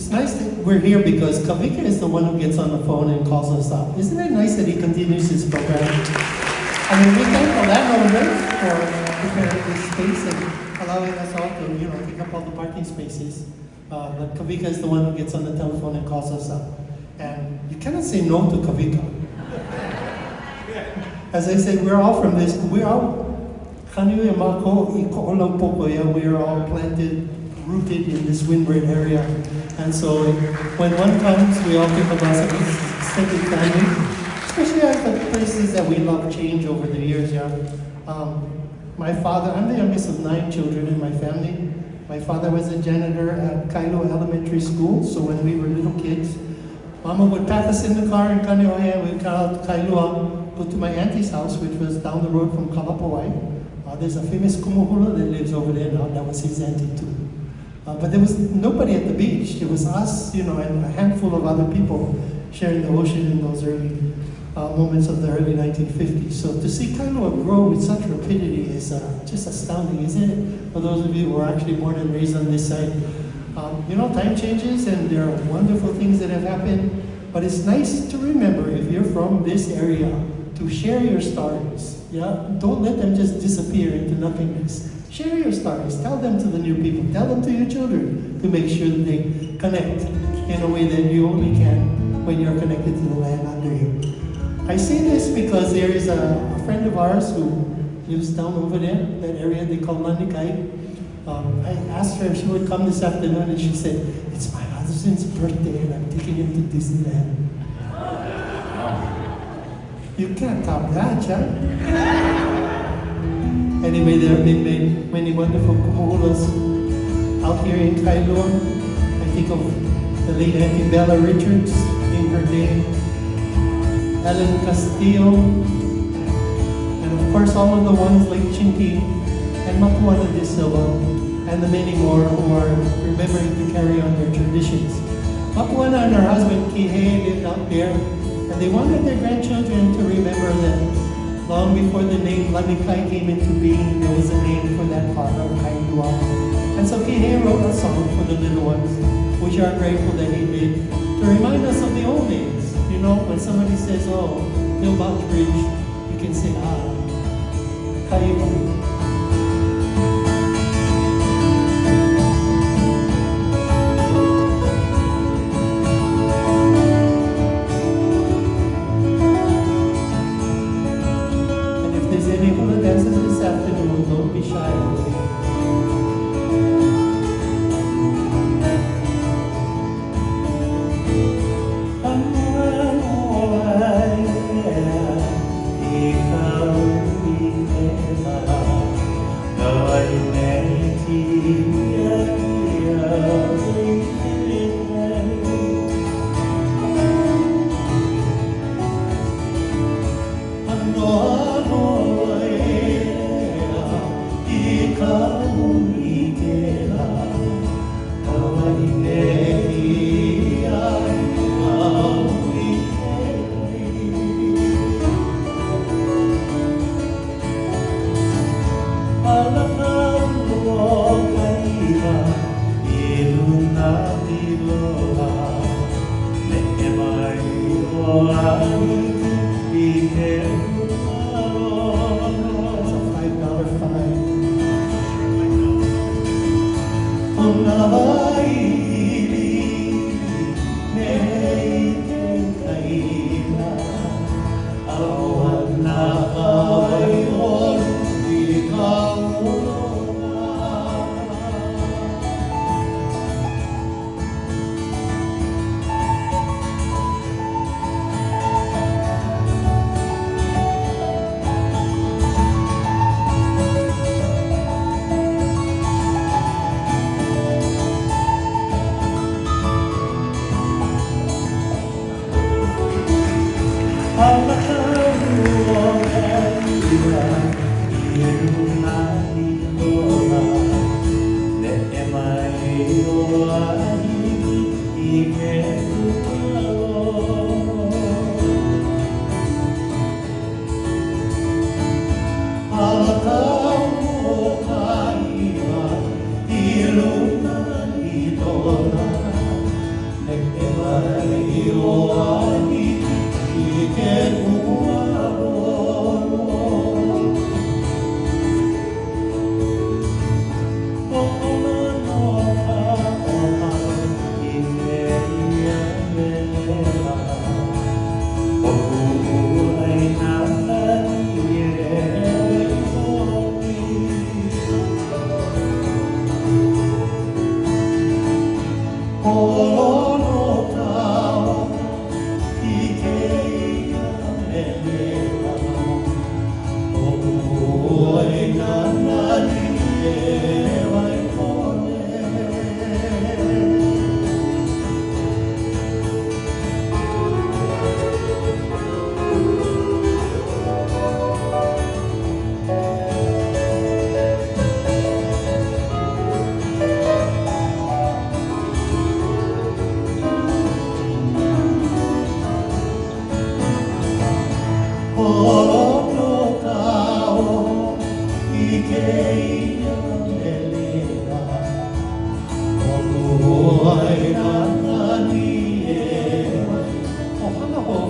It's nice that we're here because Kavika is the one who gets on the phone and calls us up. Isn't it nice that he continues his program? I mean, we thank the landowner for preparing this space and allowing us all to, take up all the parking spaces. But Kavika is the one who gets on the telephone and calls us up. And you cannot say no to Kavika. As I said, we're all from this, we are all planted, rooted in this windward area. And so when one comes, we all think of us as extended family, especially at the places that we love change over the years. My father, I'm the youngest of 9 children in my family. My father was a janitor at Kailua Elementary School, so when we were little kids, Mama would pack us in the car in Kaneohe, and we'd come out to Kailua, go to my auntie's house, which was down the road from Kalapawai. There's a famous kumuhula that lives over there now, that was his auntie too. But there was nobody at the beach. It was us, and a handful of other people sharing the ocean in those early moments of the early 1950s. So to see Kailua grow with such rapidity is just astounding, isn't it? For those of you who are actually born and raised on this side. Time changes and there are wonderful things that have happened, but it's nice to remember, if you're from this area, to share your stories. Don't let them just disappear into nothingness. Share your stories. Tell them to the new people. Tell them to your children to make sure that they connect in a way that you only can when you're connected to the land under you. I say this because there is a friend of ours who lives down over there, that area they call Landikai. I asked her if she would come this afternoon, and she said, "It's my husband's birthday and I'm taking him to Disneyland." You can't top that, huh? Anyway, there have been many wonderful kumuhulas out here in Kailua. I think of the late Auntie Bella Richards in her day, Ellen Castillo, and of course all of the ones like Chinky and Makuana de Silva, and the many more who are remembering to carry on their traditions. Makuana and her husband Kihe lived out there, and they wanted their grandchildren to remember that long before the name Lanikai came into being, there was a name for that part of Kailua. And so Kihe wrote a song for the little ones, which are grateful that he did, to remind us of the old days. When somebody says, "Oh, Pillbox Bridge," you can say, Kailua. Don't be shy.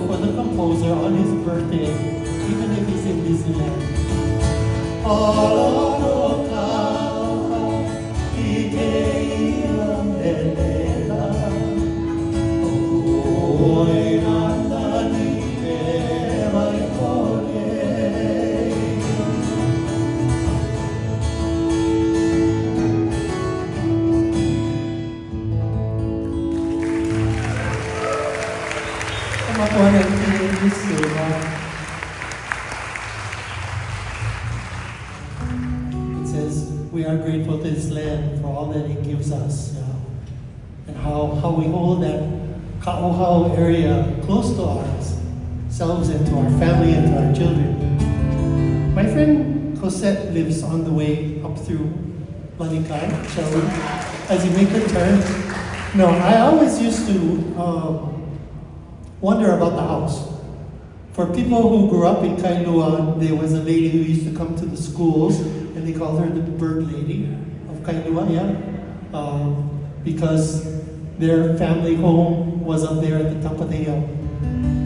For the composer on his birthday, even if he's in Disneyland. It says, we are grateful to this land for all that it gives us, and how we hold that Kamuela area close to ourselves and to our family and to our children. My friend Cosette lives on the way up through Lanikai, shall we? As you make the turn. No, I always used to wonder about the house. For people who grew up in Kailua, there was a lady who used to come to the schools, and they called her the bird lady of Kailua, because their family home was up there at the top of the hill.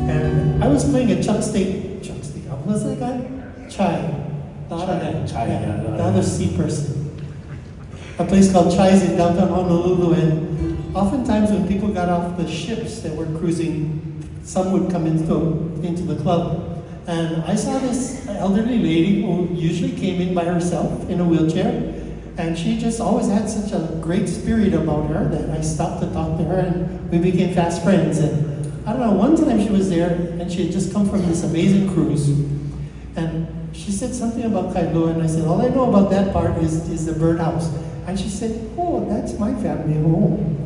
And I was playing a chuck steak, what was that guy? The other C person. A place called Chai's in downtown Honolulu, and oftentimes when people got off the ships that were cruising, some would come into the club. And I saw this elderly lady who usually came in by herself in a wheelchair, and she just always had such a great spirit about her that I stopped to talk to her, and we became fast friends. And I don't know, one time she was there, and she had just come from this amazing cruise, and she said something about Kailua, and I said, all I know about that part is the birdhouse. And she said, oh, that's my family home.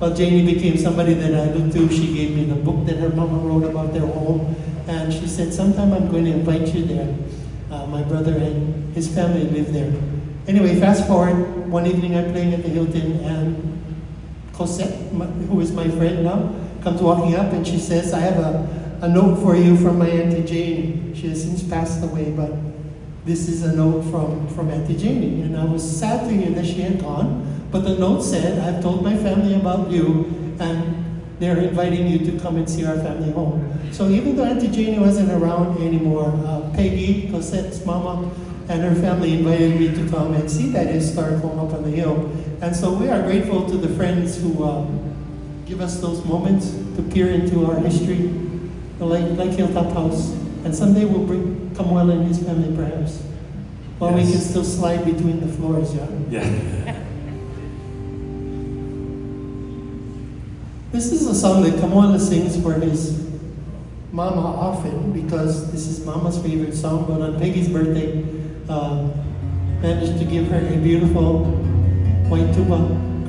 Well, Janie became somebody that I looked to. She gave me the book that her mama wrote about their home. And she said, sometime I'm going to invite you there. My brother and his family live there. Anyway, fast forward, one evening I'm playing at the Hilton, and Cosette, who is my friend now, comes walking up, and she says, I have a note for you from my Auntie Janie. She has since passed away, but this is a note from Auntie Janie. And I was sad to hear that she had gone. But the note said, I've told my family about you, and they're inviting you to come and see our family home. So even though Auntie Janie wasn't around anymore, Peggy, Cosette's mama, and her family invited me to come and see that historic home up on the hill. And so we are grateful to the friends who give us those moments to peer into our history, like Hilltop House. And someday we'll bring Kamuela and his family, perhaps, while we can still slide between the floors, Yeah. This is a song that Kamuela sings for his mama often, because this is mama's favorite song. But on Peggy's birthday, managed to give her a beautiful white tuba,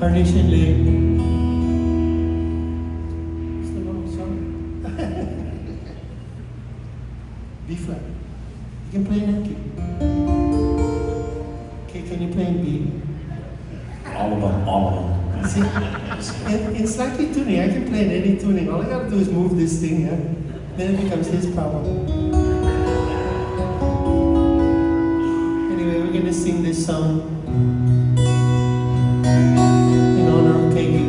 Carnation Lake. What's the name of the song? B flat. You can play an key. Okay, can you play in B? All of them. See, in slightly tuning, I can play in any tuning. All I gotta do is move this thing, then it becomes his problem. Anyway, we're gonna sing this song in honor of Peggy.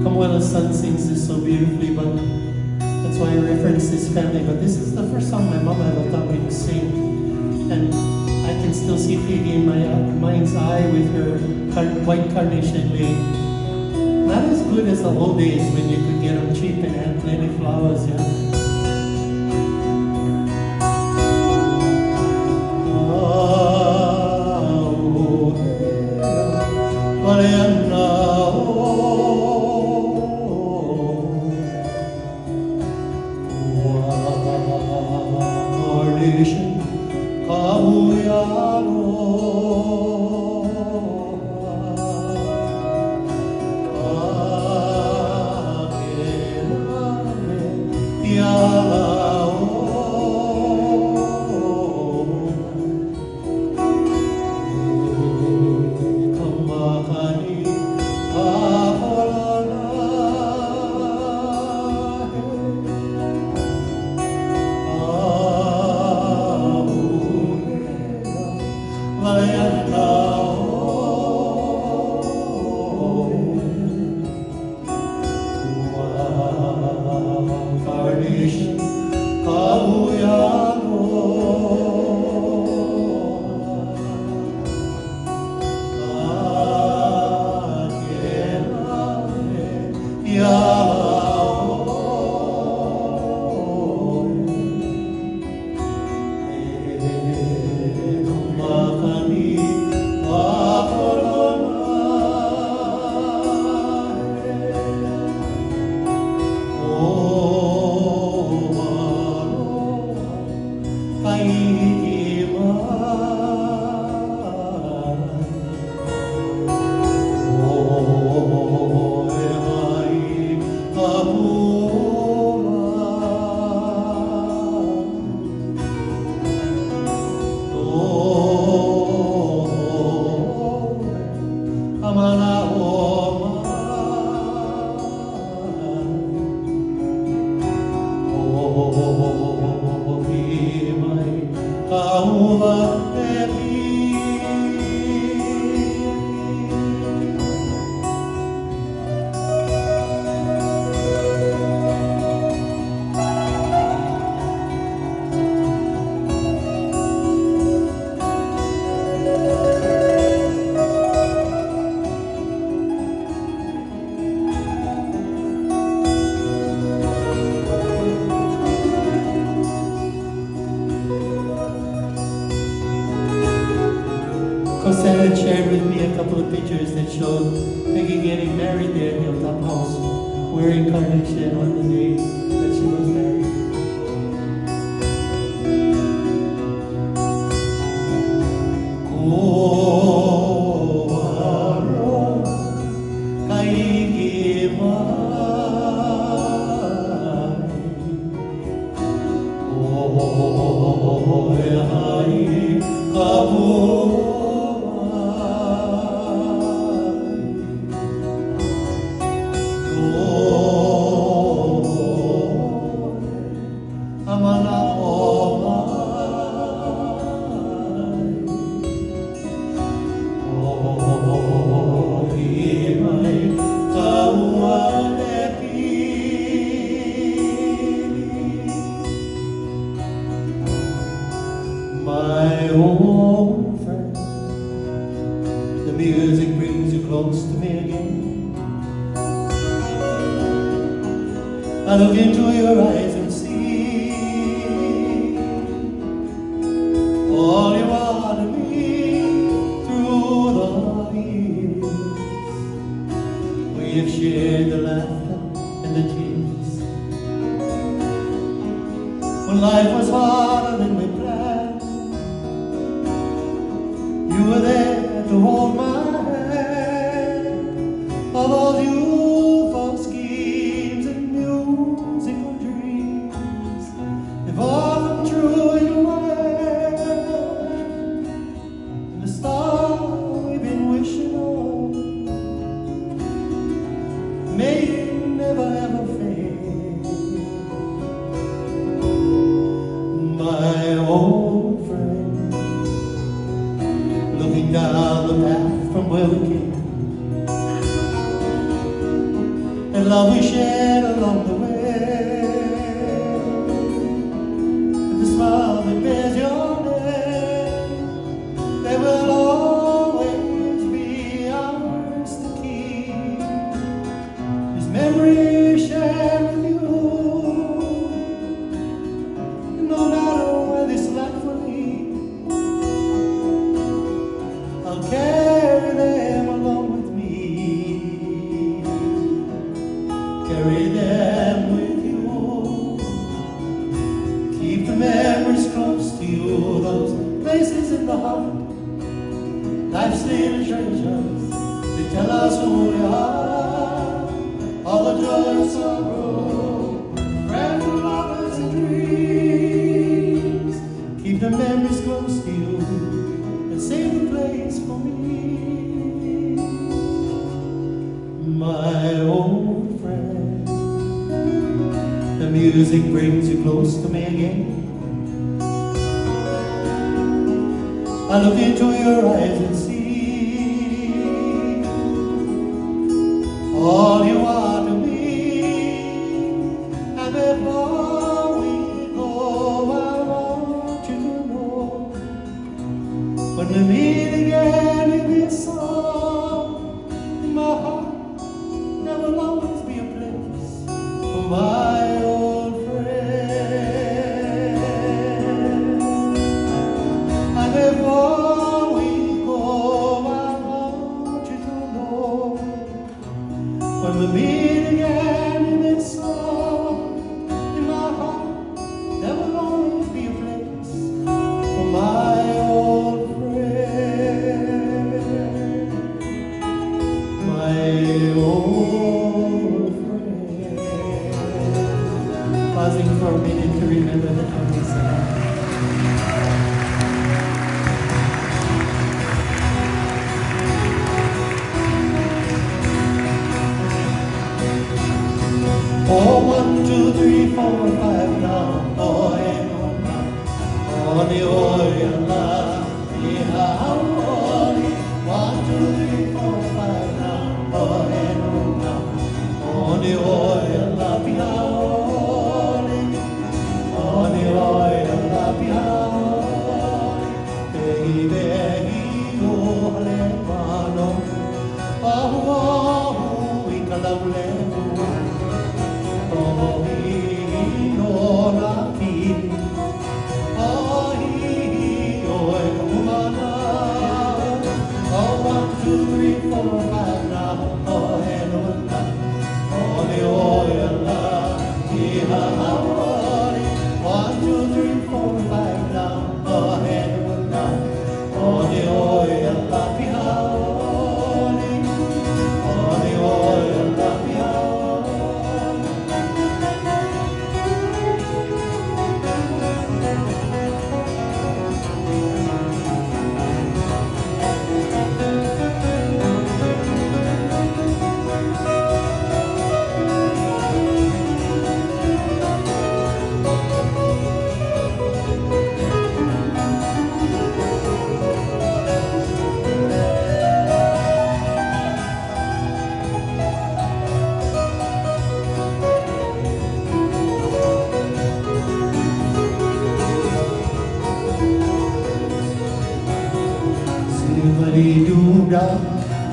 Kamuela's son sings this so beautifully, but that's why I reference this family. But this is the first song my mama ever taught me to sing. And I can still see Peggy in my mind's eye with her white carnation lane. Not as good as the old days when you could get them cheap and had plenty of flowers, Cosette shared with me a couple of pictures that showed Peggy getting married there in Hilltop House, wearing carnation on the day that she was married. My old friend, the music brings you close to me again. I look into your eyes and see all you are to me through the years. We have shared the laughter and the tears. When life was harder than we planned, you were there to hold my hand. All those youthful schemes and musical dreams, they've all come true in a way. And the star we've been wishing on, may it never ever fade. My old friend, looking down the path from where we came, and love we shared along the way, and the smile that bears your name, they will always be ours to keep. This memory shared with you, and no matter where this life will lead, I'll carry them along with me. Carry them with you. Keep the memories close to you. Those places in the heart, life's little treasures. They tell us who we are. All the joy and sorrow, friends and lovers and dreams. Keep the memories close to you and save the place for me. My old friend, the music brings you close to me again. I look into your eyes and see all you are to me. And before we go, I want you to know, when we meet again in this song, in my heart there will always be a place for my old friend. And before we go, I want you to know, when we meet again in this song, in my heart there will always be a place for my old friend. My old friend. Pausing for a minute to remember the time we sang. three, four, five now. Oh, and oh, now. Oh, the oil love. Yeah, oh, 1, 2, 3, 4, 5 now. Oh, and oh, now. Oh, the oil love. Yeah, oh, the oil love. Yeah. Zippity-doo-dah,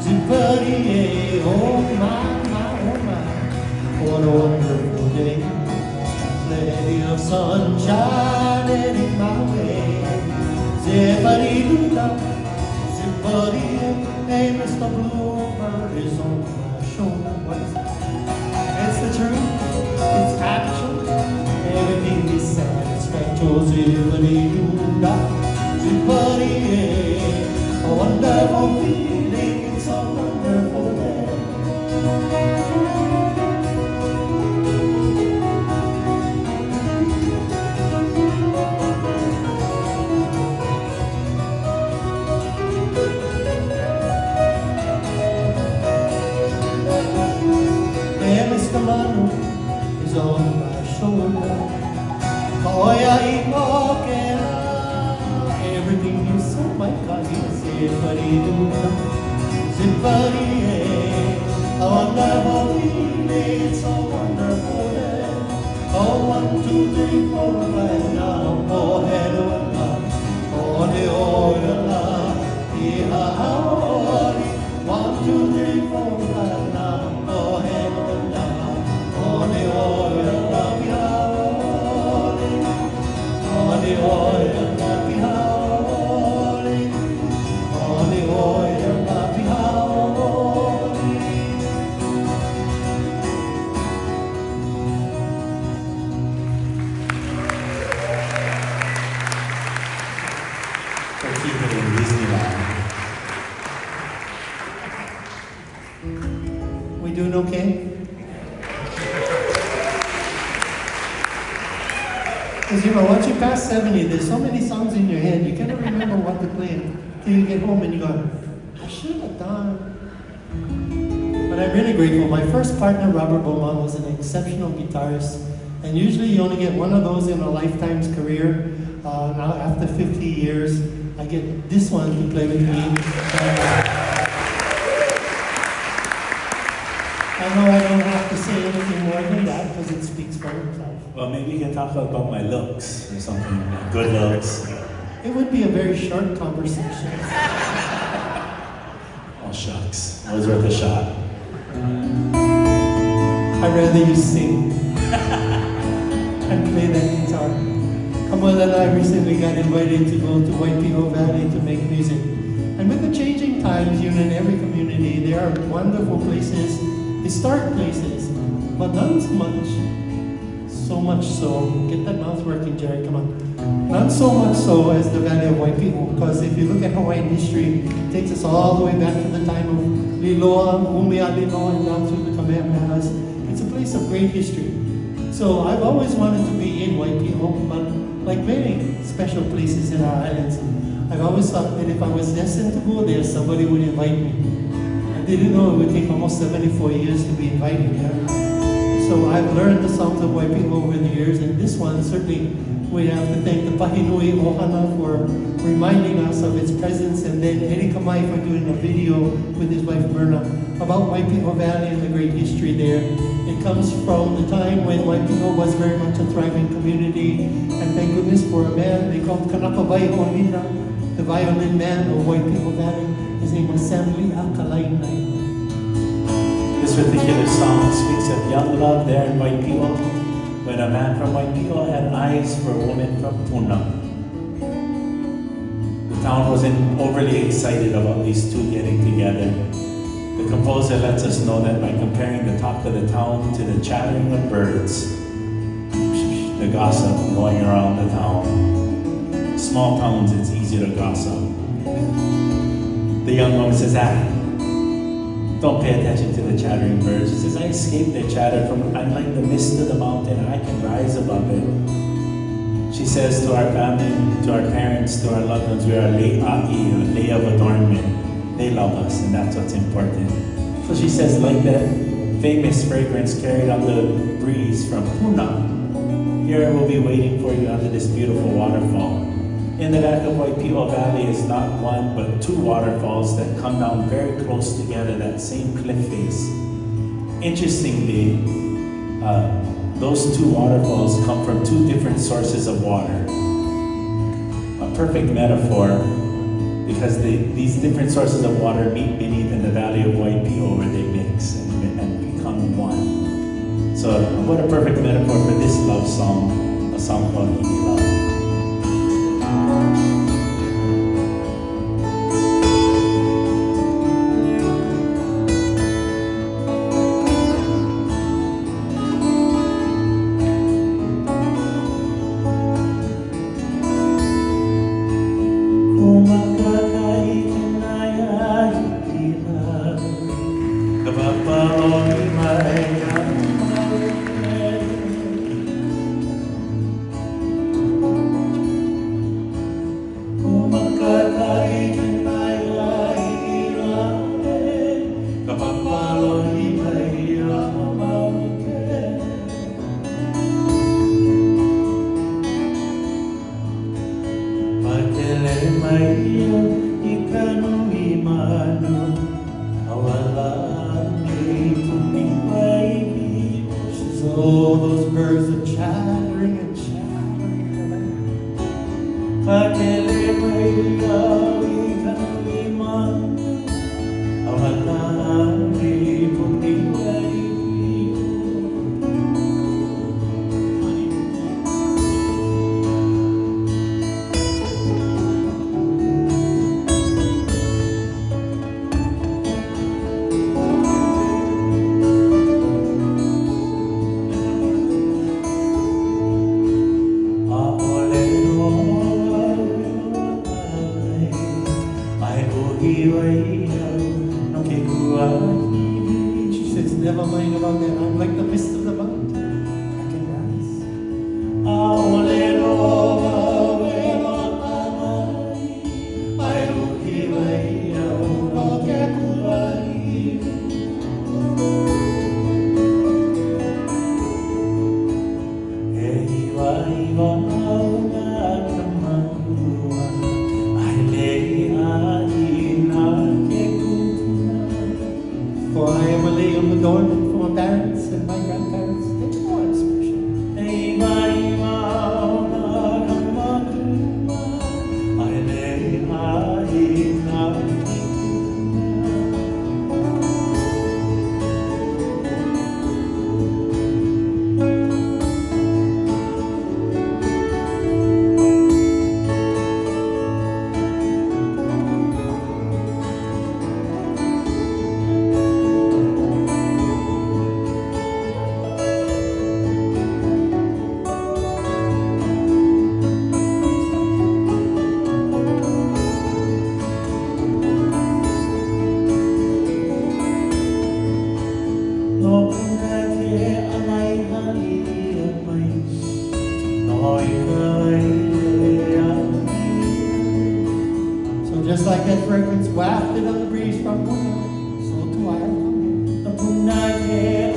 zippity-yay, oh my, oh my, what a wonderful day. Plenty of sunshine heading my way. Zippity-doo-dah, zippity-yay, hey, Mr. Bluebird is on my shoulder. What is it? It's the truth, it's actual, everything is satisfactory. Zippity-doo-dah, zippity-yay. A wonderful feeling, it's a wonderful day. And Mr. Manu is on my shoulder. Koya Imokeo. Everything you saw, my God, yes. Zippity-doo-dah, zippity-yay. A wonderful feeling, it's a wonderful day. Oh, 1, 2, 3, 4, 5 now. Oh, head on up. Oh, the oil love. Yeah, oh, 1, 2, 3, 4, 5 now. Oh, head on up. Oh, the oil love. Yeah, oh, the oil love. Yeah. We doing okay? Because once you pass 70, there's so many songs in your head, you can't remember what to play until you get home and you go, I should have done. But I'm really grateful. My first partner, Robert Beaumont, was an exceptional guitarist. And usually you only get one of those in a lifetime's career. Now after 50 years, I get this one to play with me. I know I don't have to say anything more than that because it speaks for itself. Well, maybe you can talk about my looks or something. Good looks. It would be a very short conversation. Oh, shucks. That was worth a shot. I'd rather you sing and play that guitar. Kamuela and I recently got invited to go to Waipio Valley to make music. And with the changing times, in every community, there are wonderful places, historic places, but not so much so, get that mouth working, Jerry, come on. Not so much so as the Valley of Waipio, because if you look at Hawaiian history, it takes us all the way back to the time of Liloa, Umea Liloa, and down through the Kamehamehas. It's a place of great history. So I've always wanted to be in Waipio, but like many special places in our islands, I've always thought that if I was destined to go there, somebody would invite me. I didn't know it would take almost 74 years to be invited there. So I've learned the songs of Waipio over the years, and this one certainly we have to thank the Pahinui Ohana for reminding us of its presence, and then Eddie Kamai for doing a video with his wife Myrna about Waipio Valley and the great history there. It comes from the time when Waipio was very much a thriving community, and thank goodness for a man they called Kanakabai Honina, the violin man of Waipio Valley. His name was Samli Akalainai. This particular song speaks of young love there in Waipio, when a man from Waipio had eyes for a woman from Puna. The town wasn't overly excited about these two getting together. The composer lets us know that by comparing the talk of the town to the chattering of birds, the gossip going around the town. Small towns, it's easy to gossip. The young woman says, don't pay attention to the chattering birds. She says, I escaped their chatter I'm like the mist of the mountain, and I can rise above it. She says to our family, to our parents, to our loved ones, we are a lei of adornment. They love us, and that's what's important. So she says, like that famous fragrance carried on the breeze from Puna, here I will be waiting for you under this beautiful waterfall. In the back of Waipio Valley is not one but two waterfalls that come down very close together, that same cliff face. Interestingly, those two waterfalls come from two different sources of water. A perfect metaphor, because these different sources of water meet beneath in the valley of Waipio where they mix and become one. So what a perfect metaphor for this love song, a song called Hini Love. Oh, those birds are chattering and chattering. She says, never mind about that. I'm like the mist of the mountain. I can For I am a lay on the dormant for my parents and my grandparents. They know I'm special. So just like that fragrance wafted on the breeze from Puna, so too I have come here.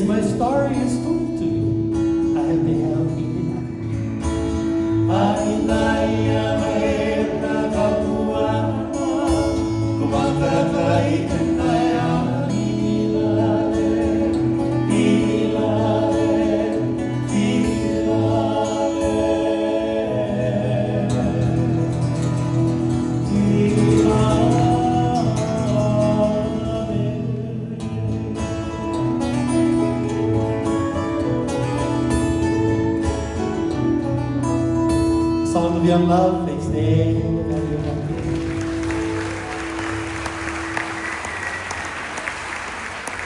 Since my story is told to you, I have beheld enough. Ainaya maena kapua, kumakakai tenaya ilale, ilale, Song of Young Love, next day,